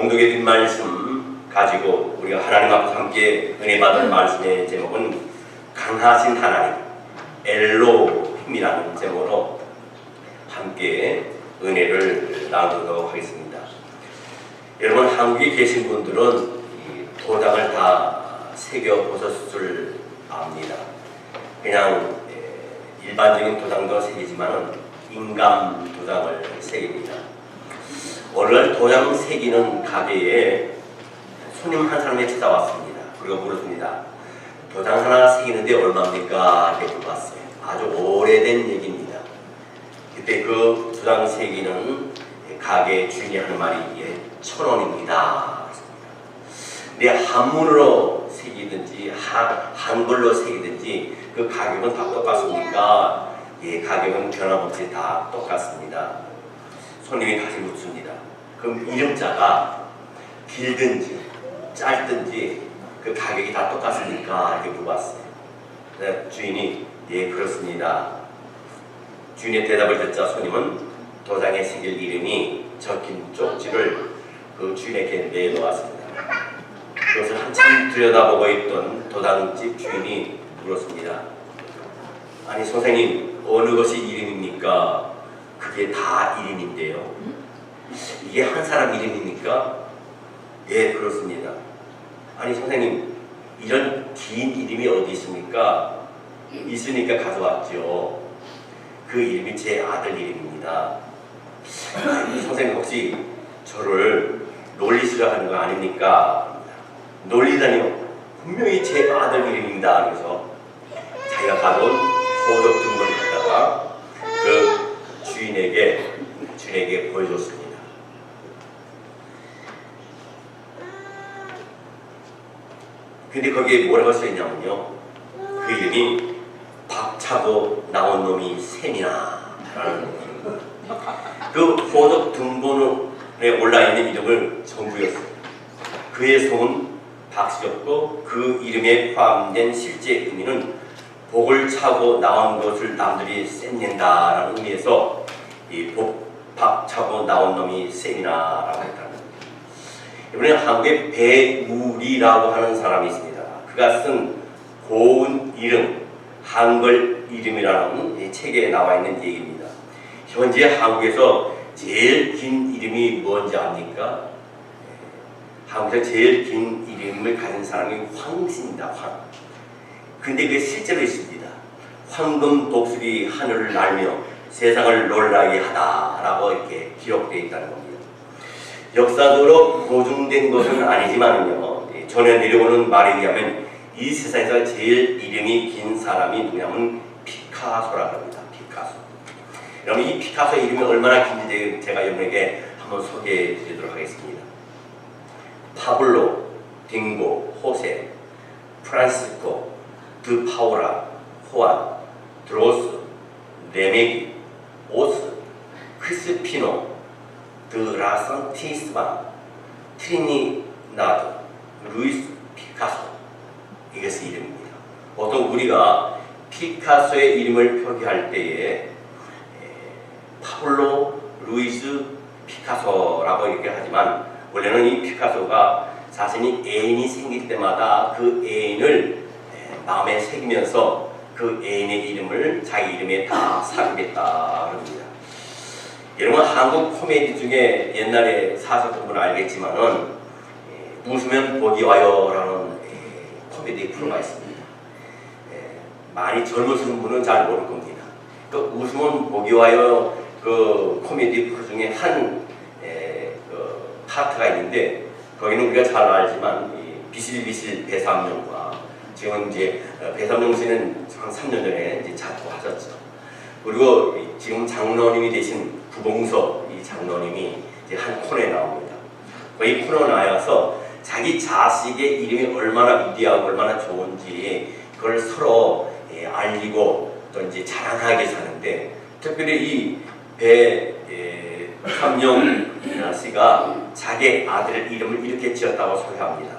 봉독의 뒷말씀 가지고 우리가 하나님 앞에서 함께 은혜 받을 말씀의 제목은 강하신 하나님, 엘로힘이라는 제목으로 함께 은혜를 나누도록 하겠습니다. 여러분, 한국에 계신 분들은 이 도장을 다 새겨보셨을 압니다. 그냥 일반적인 도장도 새기지만 인감 도장을 새깁니다. 오늘 도장 새기는 가게에 손님 한 사람이 찾아왔습니다. 우리가 물었습니다. 도장 하나 새기는데 얼마입니까? 이렇게 물어봤어요. 아주 오래된 얘기입니다. 그때 그 도장 새기는 가게 주인이 하는 말이 1,000원입니다. 근데 한문으로 새기든지 한글로 새기든지 그 가격은 다 똑같습니까? 예, 가격은 변함없이 다 똑같습니다. 손님이 다시 묻습니다. 그럼 이름자가 길든지 짧든지 그 가격이 다 똑같습니까? 이렇게 물어봤어요. 주인이 예, 그렇습니다. 주인의 대답을 듣자 손님은 도장에 새길 이름이 적힌 쪽지를 그 주인에게 내놓았습니다. 그것을 한참 들여다보고 있던 도장집 주인이 물었습니다. 아니 선생님, 어느 것이 이름입니까? 그게 다 이름인데요. 이게 한 사람 이름입니까? 예, 그렇습니다. 아니 선생님, 이런 긴 이름이 어디 있습니까? 있으니까 가져왔죠. 그 이름이 제 아들 이름입니다. 선생님, 혹시 저를 놀리시려 하는 거 아닙니까? 놀리다니요. 분명히 제 아들 이름입니다. 그래서 자기가 가져온 호적 등본을 갖다가 그 주인에게 보여줬습니다. 근데 거기에 뭐라고 써있냐면요, 그 이름이 박차고 나온 놈이 셈이나 라는 이름입니다. 그 호적 등본에 올라있는 이름을 정부였어요. 그의 성은 박씨였고 그 이름에 포함된 실제 의미는 복을 차고 나온 것을 남들이 셈낸다라는 의미에서 이 박 차고 나온 놈이 셈이나라고 했다는 겁니다. 이번에 한국에 배우리라고 하는 사람이 있습니다. 그가 쓴 고운 이름, 한글 이름이라는 책에 나와 있는 얘기입니다. 현재 한국에서 제일 긴 이름이 뭔지 압니까? 한국에서 제일 긴 이름을 가진 사람이 황씨입니다. 황. 근데 그게 실제로 있습니다. 황금 독수리 하늘을 날며 세상을 놀라게 하다라고 이렇게 기록되어 있다는 겁니다. 역사적으로 보증된 것은 아니지만요, 전해 내려오는 말에 의하면 이 세상에서 제일 이름이 긴 사람이 누구냐면 피카소라고 합니다. 피카소. 그럼 이 피카소의 이름이 얼마나 긴지 제가 여러분에게 한번 소개해 드리도록 하겠습니다. 파블로, 딩고, 호세, 프란시스코, 드 파오라, 호안, 드로스, 레메기, 오스, 크리스피노, 드 라산티스마, 트리니나드, 루이스 피카소. 이것이 이름입니다. 보통 우리가 피카소의 이름을 표기할 때에 파블로, 루이스, 피카소라고 이렇게 하지만 원래는 이 피카소가 자신이 애인이 생길 때마다 그 애인을 마음에 새기면서 그 애인의 이름을 자기 이름에 다 삽입했다는 겁니다. 여러분, 한국 코미디 중에 옛날에 사셨던 분은 알겠지만은 웃으면 복이 와요라는 코미디 프로가 있습니다. 많이 젊으신 분은 잘 모를 겁니다. 그 웃으면 복이 와요 그 코미디 프로 중에 한 파트가 있는데 거기는 우리가 잘 알지만 이 비실비실 배삼룡과 지금 이제 배삼룡 씨는 한 3년 전에 이제 작고하셨죠. 그리고 지금 장로님이 되신 부봉석 이 장로님이 이제 한 코너에 나옵니다. 이 코너 나와서 자기 자식의 이름이 얼마나 위대하고 얼마나 좋은지 그걸 서로 알리고 또 이제 자랑하게 사는데, 특별히 이 배삼룡 씨가 자기 아들 이름을 이렇게 지었다고 소개합니다.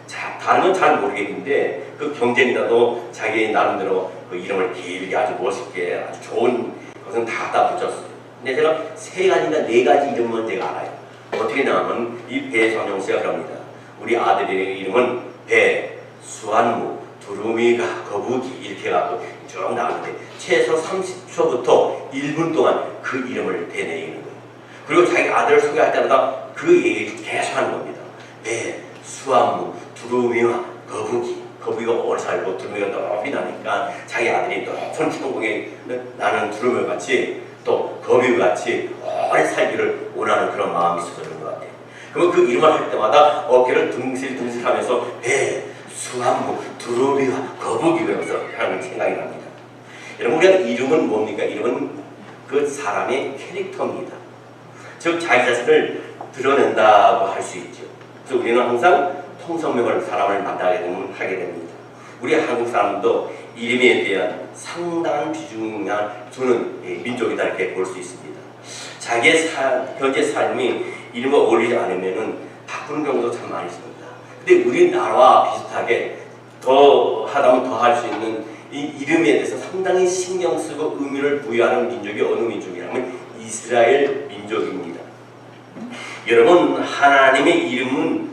자, 다른 건 잘 모르겠는데 그 경쟁자도 자기 나름대로 그 이름을 길게 아주 멋있게 아주 좋은 것은 다 붙였어요. 근데 제가 3가지나 4가지 이름만 제가 알아요. 어떻게 나오면 이 배 성경씨가 그럽니다. 우리 아들의 이름은 배, 수완무, 두루미가, 거북이 이렇게 해갖고 쭉 나오는데 최소 30초부터 1분 동안 그 이름을 되뇌이는 거예요. 그리고 자기 아들을 소개할 때마다 그 얘기를 계속 하는 겁니다. 배, 수완무, 두루미와 거북이. 거북이가 오래 살고 두루미가 높이 나니까 자기 아들이 높은 천국에 나는 두루미 같이 또 거북이 같이 오래 살기를 원하는 그런 마음이 있어서 그런 것 같아요. 그러면 그 이름을 할 때마다 어깨를 둥실둥실 하면서 배, 수완무, 두루미와 거북이 그러면서 하는 생각이 납니다. 여러분, 우리가 이름은 뭡니까? 이름은 그 사람의 캐릭터입니다. 즉 자기 자신을 드러낸다고 할 수 있죠. 그래서 우리는 항상 통성명을 사람을 만나게 되면 하게 됩니다. 우리 한국 사람도 이름에 대한 상당한 비중을 두는 민족이다 이렇게 볼 수 있습니다. 자기의 현재 삶이 이름과 어울리지 않으면 바꾸는 경우도 참 많이 있습니다. 근데 우리나라와 비슷하게 더 하다면 더 할 수 있는 이 이름에 대해서 상당히 신경 쓰고 의미를 부여하는 민족이 어느 민족이라면 이스라엘 민족입니다. 여러분, 하나님의 이름은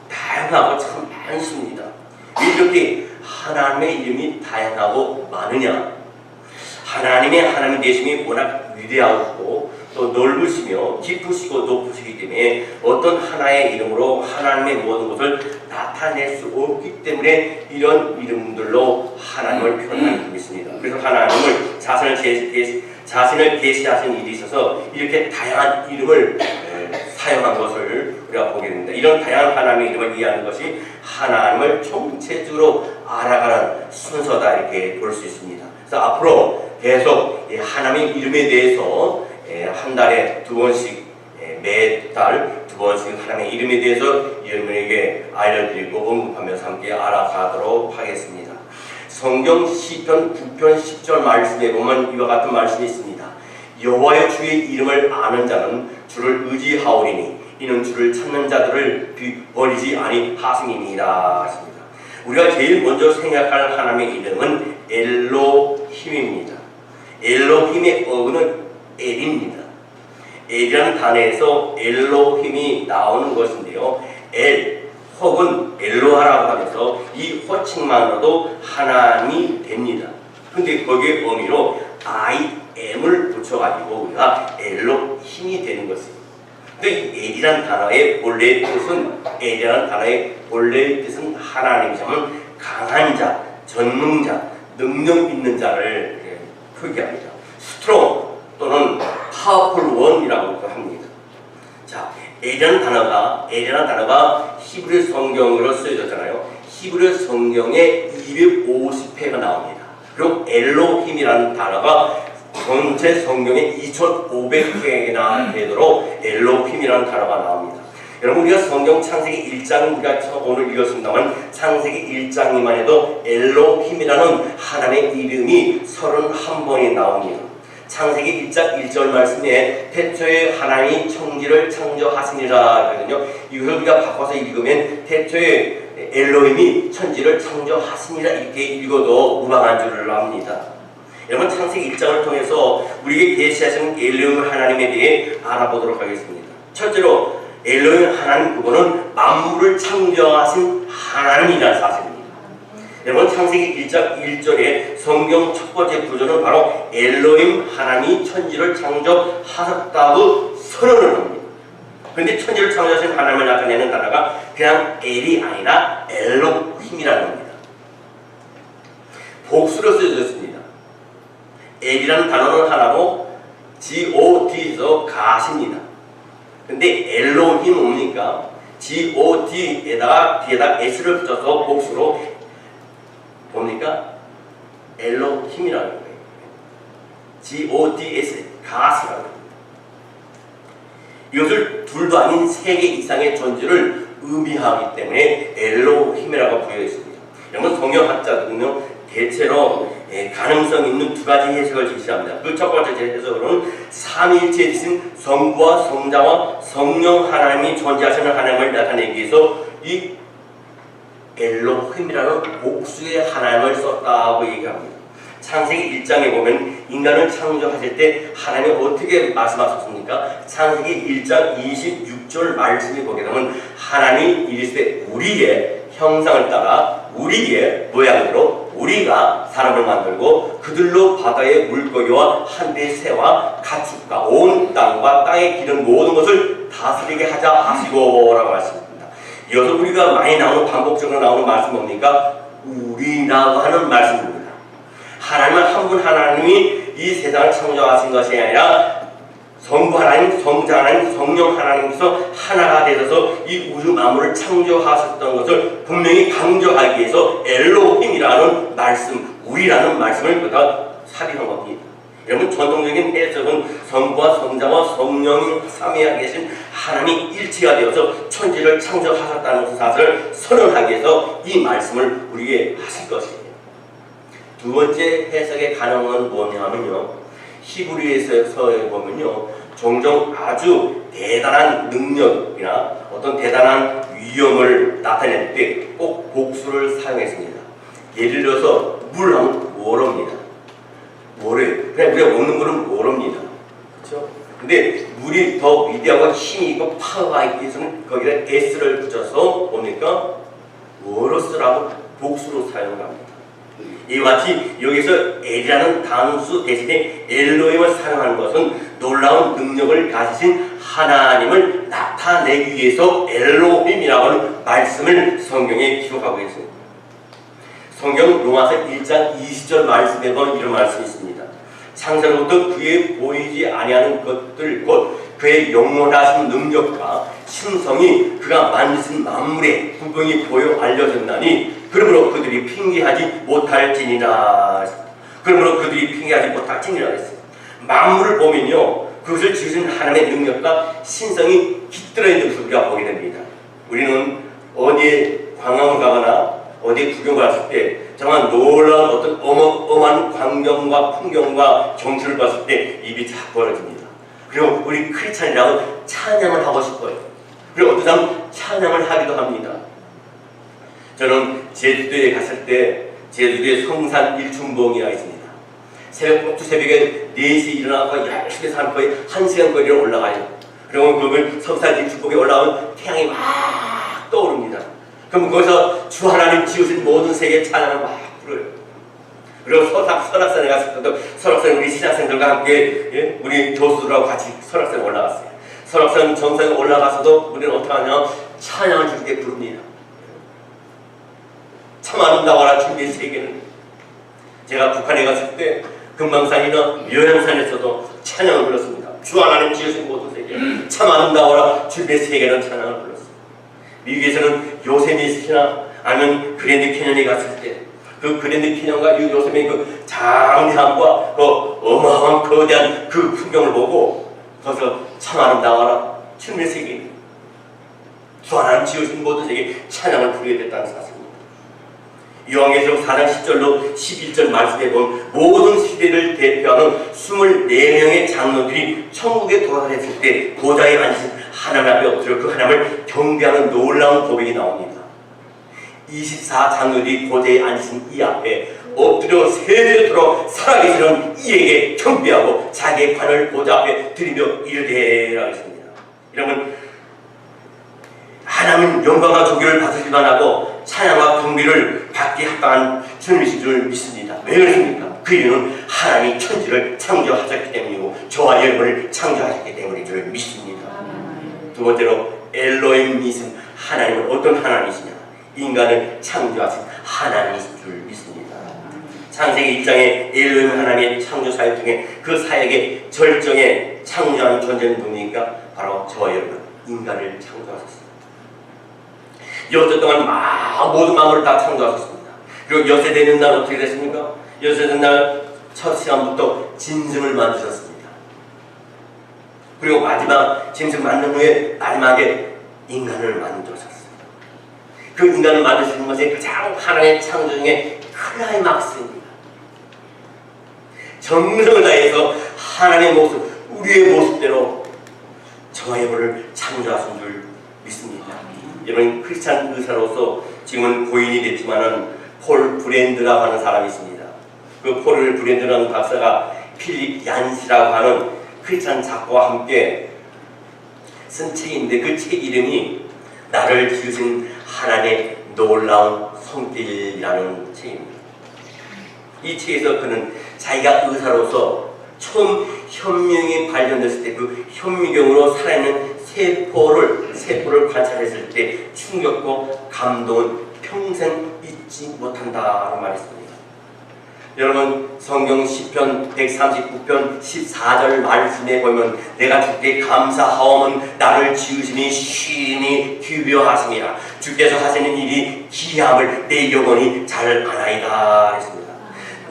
다양하고 참 많습니다. 왜 이렇게 하나님의 이름이 다양하고 많으냐? 하나님 되심이 워낙 위대하고 또 넓으시며 깊으시고 높으시기 때문에 어떤 하나의 이름으로 하나님의 모든 것을 나타낼 수 없기 때문에 이런 이름들로 하나님을 표현하는 분이 있습니다. 그래서 하나님을 자신을 계시하신 일이 있어서 이렇게 다양한 이름을 사용한 것을 우리가 보게 됩니다. 이런 다양한 하나님의 이름을 이해하는 것이 하나님을 총체적으로 알아가는 순서다 이렇게 볼 수 있습니다. 그래서 앞으로 계속 하나님의 이름에 대해서 한 달에 2번씩 매달 2번씩 하나님의 이름에 대해서 여러분에게 알려드리고 언급하면서 함께 알아가도록 하겠습니다. 성경 시편 9편 10절 말씀에 보면 이와 같은 말씀이 있습니다. 여호와의 주의 이름을 아는 자는 주를 의지하오리니 이는 주를 찾는 자들을 버리지 아니하심이니이다 하십니다. 우리가 제일 먼저 생각할 하나님의 이름은 엘로힘입니다. 엘로힘의 어근은 엘입니다. 엘이라는 단어에서 엘로힘이 나오는 것인데요. 엘 혹은 엘로하라고 하면서 이 호칭만으로도 하나님이 됩니다. 근데 거기에 의미로 I am을 붙여가지고 우리가 엘로힘이 되는 것입니다. 근데 이 엘이라는 단어의 본래의 뜻은 하나님이시면 강한 자, 전능자, 능력 있는 자를 표기합니다. 스트롱 또는 파워풀 원이라고 합니다. 자, 엘이라는 단어가 히브리 성경으로 쓰여졌잖아요. 히브리 성경에 250회가 나옵니다. 그리고 엘로힘이라는 단어가 전체 성경에 2500회나 되도록 엘로힘이라는 단어가 나옵니다. 여러분, 우리가 성경 창세기 1장 우리가 오늘 읽었습니다만 창세기 1장이만 해도 엘로힘이라는 하나님의 이름이 31번이 나옵니다. 창세기 1장 1절 말씀에 태초에 하나님이 천지를 창조하시니라 하거든요. 이것을 우리가 바꿔서 읽으면 태초에 엘로힘이 천지를 창조하시니라 이렇게 읽어도 무방한 줄을 압니다. 여러분, 창세기 1장을 통해서 우리에게 계시하신 엘로힘 하나님에 대해 알아보도록 하겠습니다. 첫째로 엘로힘 하나님 그분은 만물을 창조하신 하나님이라는 사실입니다. 여러분, 창세기 1장 1절에 성경 첫 번째 구절은 바로 엘로힘 하나님이 천지를 창조하셨다고 선언을 합니다. 그런데 천지를 창조하신 하나님을 나타내는 단어가 그냥 엘이 아니라 엘로힘이라는 겁니다. 복수로 쓰여졌습니다. 엘이라는 단어는 하나고 God에서 가십니다. 근데 엘로힘 뭡니까? God에다가 뒤에다 S를 붙여서 복수로 뭡니까? 엘로힘이라는 거예요. Gods, 가스라는 겁니다. 이것을 둘도 아닌 3개 이상의 존재를 의미하기 때문에 엘로힘이라고 부여했습니다. 여러분, 성경학자들은요 대체로 가능성 있는 2가지 해석을 제시합니다. 그 첫 번째 해석으로는 삼위일체이신 성부와 성자와 성령 하나님이 존재하시는 하나님을 나타내기 위해서 이 엘로힘이라는 복수의 하나님을 썼다고 얘기합니다. 창세기 1장에 보면 인간을 창조하실 때 하나님이 어떻게 말씀하셨습니까? 창세기 1장 6절 말씀이 보게 되면 하나님이 이르시되 우리의 형상을 따라 우리의 모양대로 우리가 사람을 만들고 그들로 바다의 물고기와 한대의 새와 가축과 온 땅과 땅에 기는 모든 것을 다스리게 하자 하시고 라고 하십니다. 이어서 우리가 많이 나오는 반복적으로 나오는 말씀 뭡니까? 우리라고 하는 말씀입니다. 하나님은 한 분 하나님이 이 세상을 창조하신 것이 아니라 성부 하나님, 성자 하나님, 성령 하나님께서 하나가 되셔서 이 우주 만물을 창조하셨던 것을 분명히 강조하기 위해서 엘로힘이라는 말씀, 우리라는 말씀을 그다 삽입한 겁니다. 여러분 전통적인 해석은 성부와 성자와 성령이 삼위하게 계신 하나님이 일체가 되어서 천지를 창조하셨다는 사실을 선언하기 위해서 이 말씀을 우리에게 하실 것이에요. 두 번째 해석의 가능은 뭐냐면요, 히브리서에 보면요, 종종 아주 대단한 능력이나 어떤 대단한 위험을 나타낼 때 꼭 복수를 사용했습니다. 예를 들어서 물하면 모릅니다. 모래요. 그냥 우리가 먹는 물은 모릅니다. 그렇죠? 근데 물이 더 위대하고 힘이 있고 파워가 있기 위해서는 거기다 S를 붙여서 뭡니까? 워러스라고 복수로 사용합니다. 이와 같이 여기서 엘이라는 단수 대신에 엘로힘을 사용하는 것은 놀라운 능력을 가지신 하나님을 나타내기 위해서 엘로힘이라고 하는 말씀을 성경에 기록하고 있습니다. 성경 로마서 1장 20절 말씀에 보면 이런 말씀이 있습니다. 창세로부터 그의 보이지 아니하는 것들 곧 그의 영원하신 능력과 신성이 그가 만드신 만물의 구경이 보여 알려졌나니 그러므로 그들이 핑계하지 못할지니라. 그러므로 그들이 핑계하지 못할지니라 했어요. 만물을 보면요, 그것을 지으신 하나님의 능력과 신성이 깃들어 있는 것을 우리가 보게 됩니다. 우리는 어디에 관광을 가거나 어디에 구경을 갔을 때 정말 놀라운 어떤 어마어마한 광경과 풍경과 경치를 봤을 때 입이 쫙 벌어집니다. 그리고 우리 크리스찬이라고 찬양을 하고 싶어요. 그리고 어떤 사람은 찬양을 하기도 합니다. 저는 제주도에 갔을 때 제주도에 성산 일춘봉이가 있습니다. 꼭두 새벽에 4시에 일어나서 열심히 산 거의 1시간 거리로 올라가요. 그리고 그러면 성산 일춘봉에 올라오면 태양이 막 떠오릅니다. 그럼 거기서 주 하나님 지으신 모든 세계의 찬양을 막 부르요. 그리고 설악산에 갔을 때도 설악산 우리 신학생들과 함께, 예? 우리 교수들하고 같이 설악산에 올라갔어요. 설악산 정상에 올라가서도 우리는 어떻게 하냐, 찬양을 주께 부릅니다. 참 아름다워라 주님의 세계는. 제가 북한에 갔을 때 금강산이나 요양산에서도 찬양을 불렀습니다. 주 하나님 지으신 모든 세계 참 아름다워라 주님의 세계는 찬양을 불렀습니다. 미국에서는 요세미티나 아니면 그랜드 캐년에 갔을 때 그 그랜드 캐년과 요세미 그 장대함과 그 어마어마한 거대한 그 풍경을 보고 거기서 참 아름다워라 주님의 세계 주 하나님 지으신 모든 세계 찬양을 부르게 됐다는 사실입니다. 요한계시록 4장 10절로 11절 말씀에 보면 모든 시대를 대표하는 24명의 장로들이 천국에 도달했을 때 보좌에 앉으신 하나님 앞에 엎드려 그 하나님을 경배하는 놀라운 고백이 나옵니다. 24장로들이 보좌에 앉으신 이 앞에 엎드려 세대토록 살아계시는 이에게 경배하고 자기의 관을 보좌 앞에 드리며 이르되라 했습니다. 이러면 하나님은 영광과 존귀를 받으시기만 하고 찬양과 경배를 받기 합당한 주님이신 줄 믿습니다. 왜 그렇습니까? 그 이유는 하나님이 천지를 창조하셨기 때문이고 저와 여러분을 창조하셨기 때문인 줄 믿습니다. 두 번째로 엘로힘이신 하나님은 어떤 하나님이시냐? 인간을 창조하신 하나님이신 줄 믿습니다. 창세기 1장에 엘로힘 하나님의 창조 사역 중에 그 사역의 절정에 창조하는 존재는 누굽니까? 바로 저와 여러분, 인간을 창조하셨습니다. 6주 동안 모든 만물을 다 창조하셨습니다. 그리고 여세 되는 날 어떻게 됐습니까? 여세 되는 날 첫 시간부터 짐승을 만드셨습니다. 그리고 마지막 짐승 만든 후에 마지막에 인간을 만드셨습니다. 그 인간을 만드시는 것이 가장 하나님의 창조 중에 클라이막스입니다. 정성을 다해서 하나님의 모습, 우리의 모습대로 저와 여러분을 창조하신 줄 믿습니다. 여러분 크리스찬 의사로서 지금은 고인이 됐지만은 폴 브랜드라고 하는 사람이 있습니다. 그 폴 브랜드라는 박사가 필립 얀시라고 하는 크리스찬 작가와 함께 쓴 책인데 그 책 이름이 나를 지으신 하나님의 놀라운 손길이라는 책입니다. 이 책에서 그는 자기가 의사로서 처음 현미경이 발견됐을 때 그 현미경으로 살아있는 세포를 관찰했을 때 충격과 감동은 평생 잊지 못한다는 말이 있습니다. 여러분 성경 시편 139편 14절 말씀에 보면 내가 주께 감사하오면 나를 지으시니 쉬니 기묘하심이라 주께서 하시는 일이 기이함을 내 영혼이 잘 아나이다 했습니다.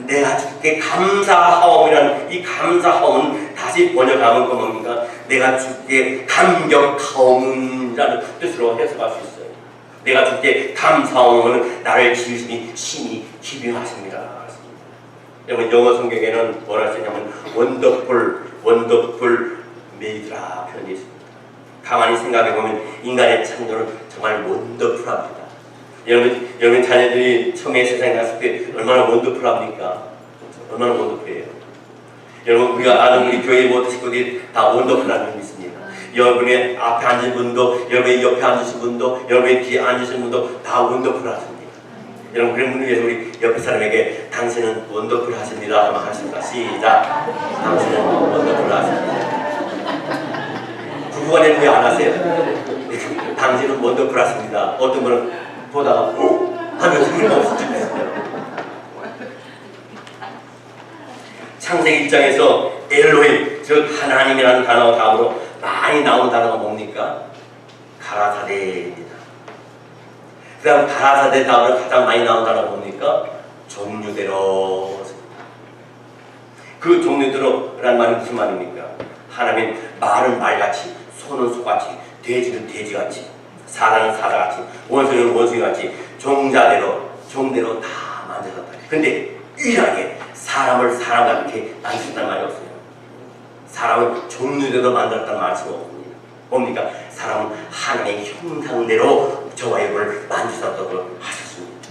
내가 주께 감사하오면 이 감사하오는 다시 번역하면 뭡니까? 내가 주께 감격하오는라는 뜻으로 해석할 수 있어요. 내가 주께 감사하오는 나를 지으시니 신이 기묘하십니다. 여러분 영어 성경에는 뭐라 쓰냐면 원더풀 메이드라 표현이 있습니다. 가만히 생각해 보면 인간의 창조는 정말 원더풀합니다. 여러분 자녀들이 처음에 세상에 갔을 때 얼마나 원더풀합니까? 얼마나 원더풀해요. 여러분 우리가 아는 우리 교회 모든 식구들이 다 원더풀하는 분 있습니다. 여러분의 앞에 앉은 분도, 여러분의 옆에 앉으신 분도, 여러분의 뒤에 앉으신 분도 다 원더풀하십니다. 여러분 그런 분을 위해서 우리 옆에 사람에게 당신은 원더풀 하십니다 한번 하겠습니다. 시작. 당신은 원더풀 하십니다. 부부간에는 왜 안 하세요? 당신은 원더풀 하십니다. 어떤 분은 보다가 하면서 창세기 1장에서 엘로힘 즉 하나님이라는 단어가 다음으로 많이 나오는 단어가 뭡니까? 가라사대입니다. 그 다음 가라사대 다음으로 가장 많이 나온 단어가 뭡니까? 종류대로. 그 종류대로라는 말은 무슨 말입니까? 하나님 말은 말같이, 소는 소같이, 돼지는 돼지같이, 사람은 사람같이, 원숭이는 원숭이같이 종대로 다 만들었다. 근데 유일하게 사람을 사람같이 만드셨다는 말이 없어요. 사람은 종류대로 만들었다는 말씀이 없습니다. 뭡니까? 사람은 하나님의 형상대로 저와 여러분을 만드셨다고 하셨습니다.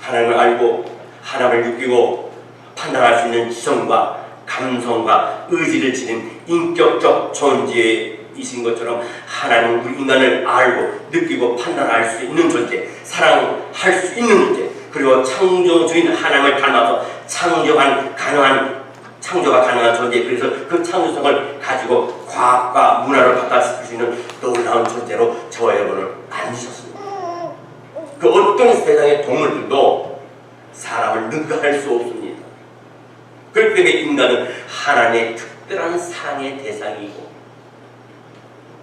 하나님을 알고 하나님을 느끼고 판단할 수 있는 지성과 감성과 의지를 지닌 인격적 존재이신 것처럼 하나님은 우리 인간을 알고 느끼고 판단할 수 있는 존재, 사랑할 수 있는 존재, 그리고 창조주인 하나님을 닮아서 창조가 가능한 존재, 그래서 그 창조성을 가지고 과학과 문화를 바꿔줄 수 있는 놀라운 존재로 저와 여러분을 만드셨습니다. 그 어떤 세상의 동물들도 사람을 능가할 수 없습니다. 그렇기 때문에 인간은 하나님의 특별한 사랑의 대상이고,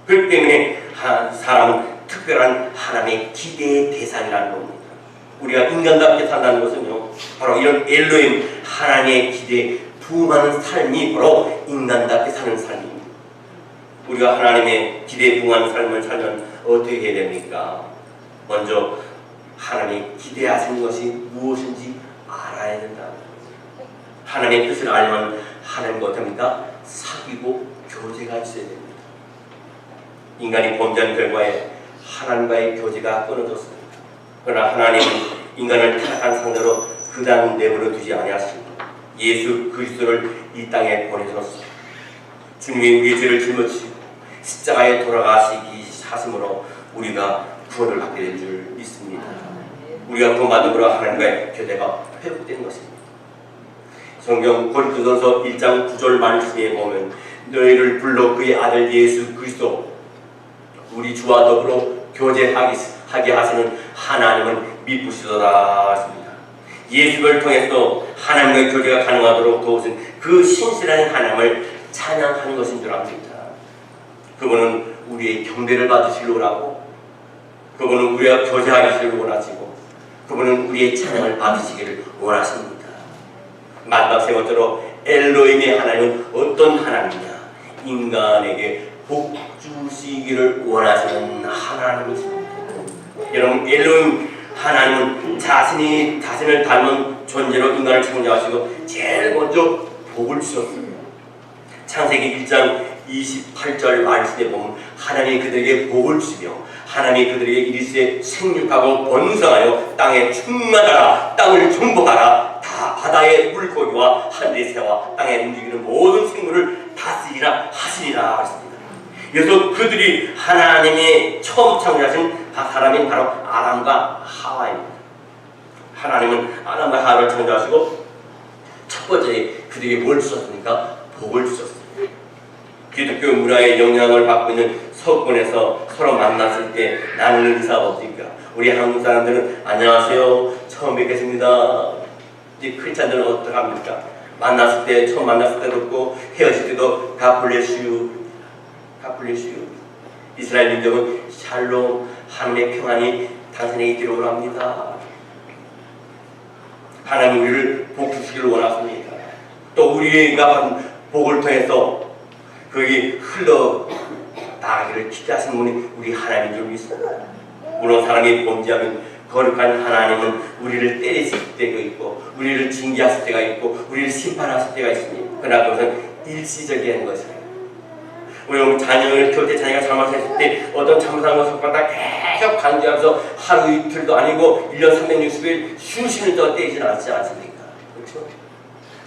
그렇기 때문에 사람은 특별한 하나님의 기대의 대상이라는 겁니다. 우리가 인간답게 산다는 것은요, 바로 이런 엘로힘 하나님의 기대에 부응하는 삶이 바로 인간답게 사는 삶입니다. 우리가 하나님의 기대에 부응하는 삶을 살면 어떻게 해야 됩니까? 먼저 하나님이 기대하시는 것이 무엇인지 알아야 된다. 하나님의 뜻을 알면 하나님과 어떻습니까? 사귀고 교제가 있어야 됩니다. 인간이 범죄한 결과에 하나님과의 교제가 끊어졌습니다. 그러나 하나님은 인간을 타락한 상대로 그다음 내버려 두지 아니하십니다. 예수 그리스도를 이 땅에 보내셨습니다. 주님이 우리의 죄를 짊어지시고 십자가에 돌아가시기 하심으로 우리가 구원을 받게 될 줄 믿습니다. 우리가 구원받음으로 하나님과의 교제가 회복된 것입니다. 성경 고린도전서 1장 9절 말씀에 보면 너희를 불러 그의 아들 예수 그리스도 우리 주와 더불어 교제하게 하시는 하나님은 미쁘시도다 하십니다. 예수를 통해서 하나님과의 교제가 가능하도록 도우신 그 신실한 하나님을 찬양하는 것인 줄 압니다. 그분은 우리의 경배를 받으시려고 하고, 그분은 우리와 교제하기를 원하시고, 그분은 우리의 찬양을 받으시기를 원하십니다. 마지막 세 번째로 엘로힘의 하나님은 어떤 하나님이냐? 인간에게 복 주시기를 원하시는 하나님이십니다. 여러분, 엘로힘 하나님은 자신을 닮은 존재로 인간을 창조하시고 제일 먼저 복을 주셨습니다. 창세기 1장 28절 말씀에 보면 하나님이 그들에게 복을 주시며 하나님이 그들에게 이르시되 생육하고 번성하여 땅에 충만하라, 땅을 정복하라, 다 바다의 물고기와 하늘의 새와 땅에 움직이는 모든 생물을 다스리라 하시니라 하셨습니다. 그래서 그들이 하나님이 처음 창조하신 사람인 바로 아담과 하와입니다. 하나님은 아담과 하와를 창조하시고 첫 번째 그들에게 뭘 주셨습니까? 복을 주셨습니다. 기독교 문화의 영향을 받고 있는 서구권에서 서로 만났을 때 나누는 인사가 없습니까? 우리 한국 사람들은 안녕하세요, 처음 뵙겠습니다. 이 크리스찬들은 어떡합니까? 만났을 때, 처음 만났을 때도 없고 헤어질 때도 God bless you, God bless you. 이스라엘 민족은 샬롬, 하나님의 평안이 당신에게 있기를 원합니다. 하나님 우리를 복 주시기를 원하십니다. 또 우리가 받은 복을 통해서 거기 흘러 나가기를 기대하시는 분이 우리 하나님인 줄 믿습니다. 물론 사람이 범죄하면 거룩한 하나님은 우리를 때리실 때가 있고 우리를 징계하실 때가 있고 우리를 심판하실 때가 있습니다. 그러나 그것은 일시적인 것이에요. 우리 자녀를 키울 때 자녀가 잘못했을 때 어떤 잘못한 것을 갖다 계속 강조하면서 하루 이틀도 아니고 1년 360일 수십년 동안 때리지는 않지 않습니까? 그렇죠?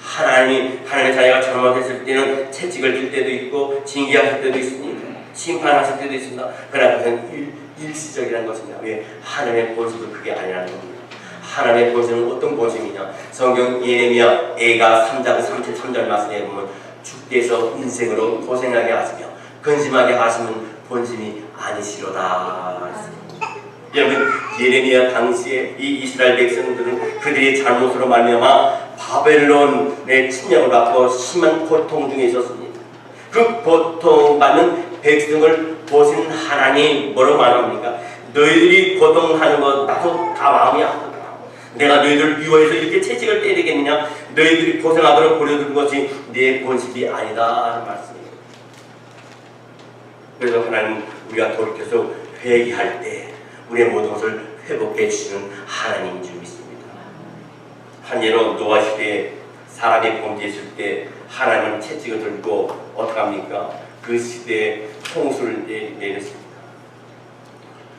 하나님의 자녀가 잘못했을 때는 채찍을 줄 때도 있고 징계하실 때도 있습니다. 심판하실 때도 있습니다. 그러나 그것은 일시적이라는 것입니다. 왜? 하나님의 본심은 그게 아니라는 겁니다. 하나님의 본심은 어떤 본심이냐? 성경 예레미야 애가 3장 33절 말씀에 보면 주께서 인생으로 고생하게 하시며 근심하게 하시면 본심이 아니시로다. 여러분 예레미야 당시에 이 이스라엘 백성들은 그들의 잘못으로 말미암아 바벨론의 침략을 받고 심한 고통 중에 있었습니다. 그 고통받는 백성을 보신 하나님 뭐라고 말합니까? 너희들이 고통하는 것 나도 다 마음이 아프다. 내가 너희들을 미워해서 이렇게 채찍을 때리겠느냐? 너희들이 고생하도록 보내준 것이 내 본심이 아니다 하는 말씀이에요. 그래서 하나님 우리가 돌이켜서 회개할 때 우리의 모든 것을 회복해 주시는 하나님인 줄 믿습니다. 한 예로 노아 시대에 사람이 범죄했을 때 하나님은 채찍을 들고 어떡합니까? 그 시대에 홍수를 내렸습니다.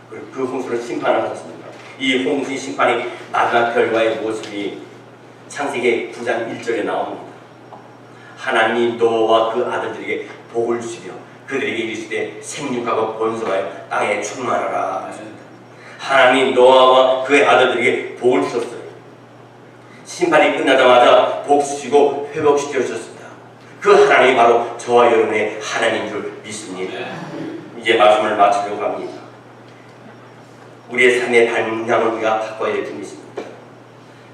그 홍수를 심판하셨습니다. 이 홍수의 심판이 마지막 결과의 모습이 창세기 9장 1절에 나옵니다. 하나님이 노아와 그 아들들에게 복을 주시며 그들에게 이르시되 생육하고 번성하여 땅에 충만하라 하셨습니다. 하나님이 노아와 그의 아들들에게 복을 주셨어요. 심판이 끝나자마자 복 주시고 회복시켜 주셨습니다. 그 하나님이 바로 저와 여러분의 하나님인 줄 믿습니다. 이제 말씀을 마치려고 합니다. 우리의 삶의 방향을 우리가 바꿔야 될 줄 믿습니다.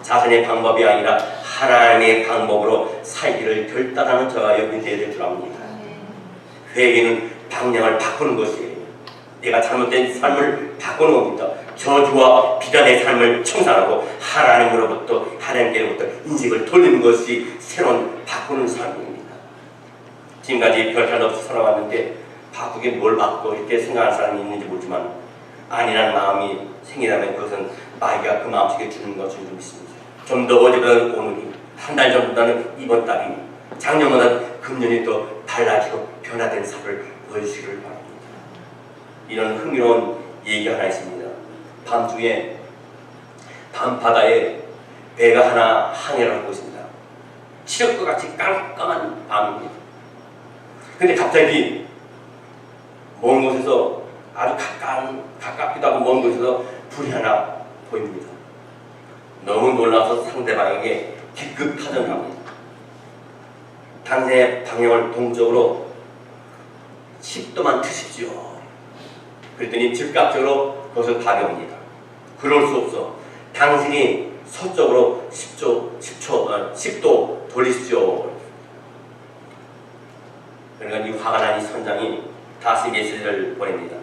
자신의 방법이 아니라 하나님의 방법으로 살기를 결단하는 저와 여러분이 되어야 될 줄 압니다. 회개는 방향을 바꾸는 것이에요. 내가 잘못된 삶을 바꾸는 겁니다. 저주와 비단의 삶을 청산하고 하나님으로부터 하나님께로부터 인생을 돌리는 것이 새로운 바꾸는 삶입니다. 지금까지 별탈 없이 살아왔는데 바꾸게 뭘 바꾸고 이렇게 생각하는 사람이 있는지 모르지만 아니라는 마음이 생기다면 그것은 마귀가 그 마음속에 주는 것인 줄 믿습니다. 좀 더 어제보다는 오늘이, 한 달 전보다는 이번 달이, 작년보다는 금년이 더 달라지고 변화된 삶을 보여주시기를 바랍니다. 이런 흥미로운 얘기 하나 있습니다. 밤중에 밤바다에 배가 하나 항해를 하고 있습니다. 칠흑과 같이 깜깜한 밤입니다. 근데 갑자기 먼 곳에서 아주 가깝기도 하고 먼 곳에서 불이 하나 보입니다. 너무 놀라서 상대방에게 긴급 타전을 합니다. 당신의 방향을 동쪽으로 10도만 트십시오. 그랬더니 즉각적으로 그것은 답이 옵니다. 그럴 수 없어. 당신이 서쪽으로 10도 돌리십시오. 그러니까 이 화가 난 이 선장이 다시 메시지를 보냅니다.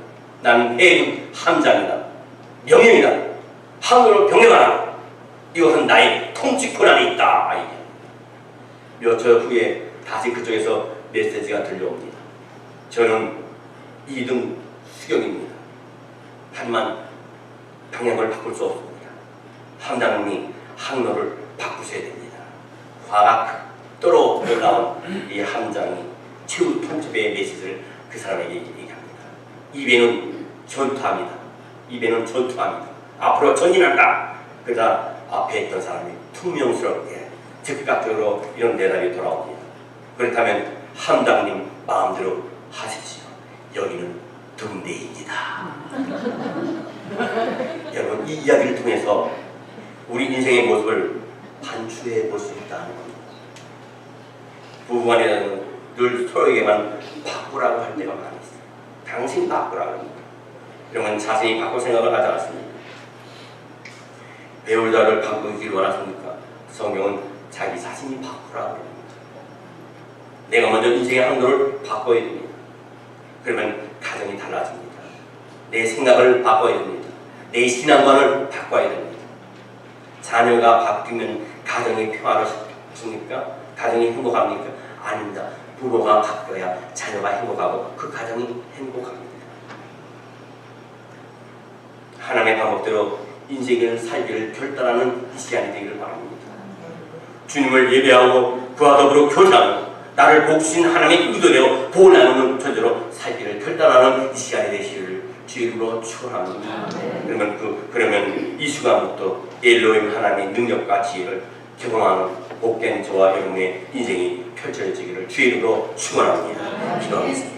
나는 해군 함장이다. 명령이다. 항로를 병행하라. 이것은 나의 통치 권한이 있다. 몇 초 후에 다시 그쪽에서 메시지가 들려옵니다. 저는 2등 수경입니다. 하지만 방향을 바꿀 수 없습니다. 함장님이 항로를 바꾸셔야 됩니다. 화가 극도로 올라온 이 함장이 최후 통첩의 메시지를 그 사람에게 얘기합니다. 이 배는 전투합니다. 이 배는 전투합니다. 앞으로 전진한다. 그러다 앞에 있던 사람이 퉁명스럽게 즉각적으로 이런 대답이 돌아옵니다. 그렇다면 함장님 마음대로 하십시오. 여기는 등대입니다. 여러분, 이 이야기를 통해서 우리 인생의 모습을 반추해 볼 수 있다는 겁니다. 부부간에는 늘 서로에게만 바꾸라고 할 때가 많이 있어요. 당신 바꾸라고 합니다. 그러면 자신이 바꿀 생각을 하지 않습니다. 배우자를 바꾸기를 원하십니까? 성경은 자기 자신이 바꾸라고 합니다. 내가 먼저 인생의 항로를 바꿔야 됩니다. 그러면 가정이 달라집니다. 내 생각을 바꿔야 됩니다. 내 신앙관을 바꿔야 됩니다. 자녀가 바뀌면 가정이 평화롭습니까? 가정이 행복합니까? 아닙니다. 부모가 바뀌어야 자녀가 행복하고 그 가정이 행복합니다. 하나님의 방법대로 인생을 살기를 결단하는 이 시간이 되기를 바랍니다. 주님을 예배하고 그와 더불어 교제하고 나를 복신 하나님의 의도대로 보호 나누는 존재로 살기를 결단하는 이 시간이 되시기를 주의 이름으로 축원합니다. 그러면 이 순간부터 엘로힘 하나님의 능력과 지혜를 경험하는 복된 저와 여러분의 인생이 펼쳐지기를 주의 이름으로 축원합니다. 기도하겠습니다.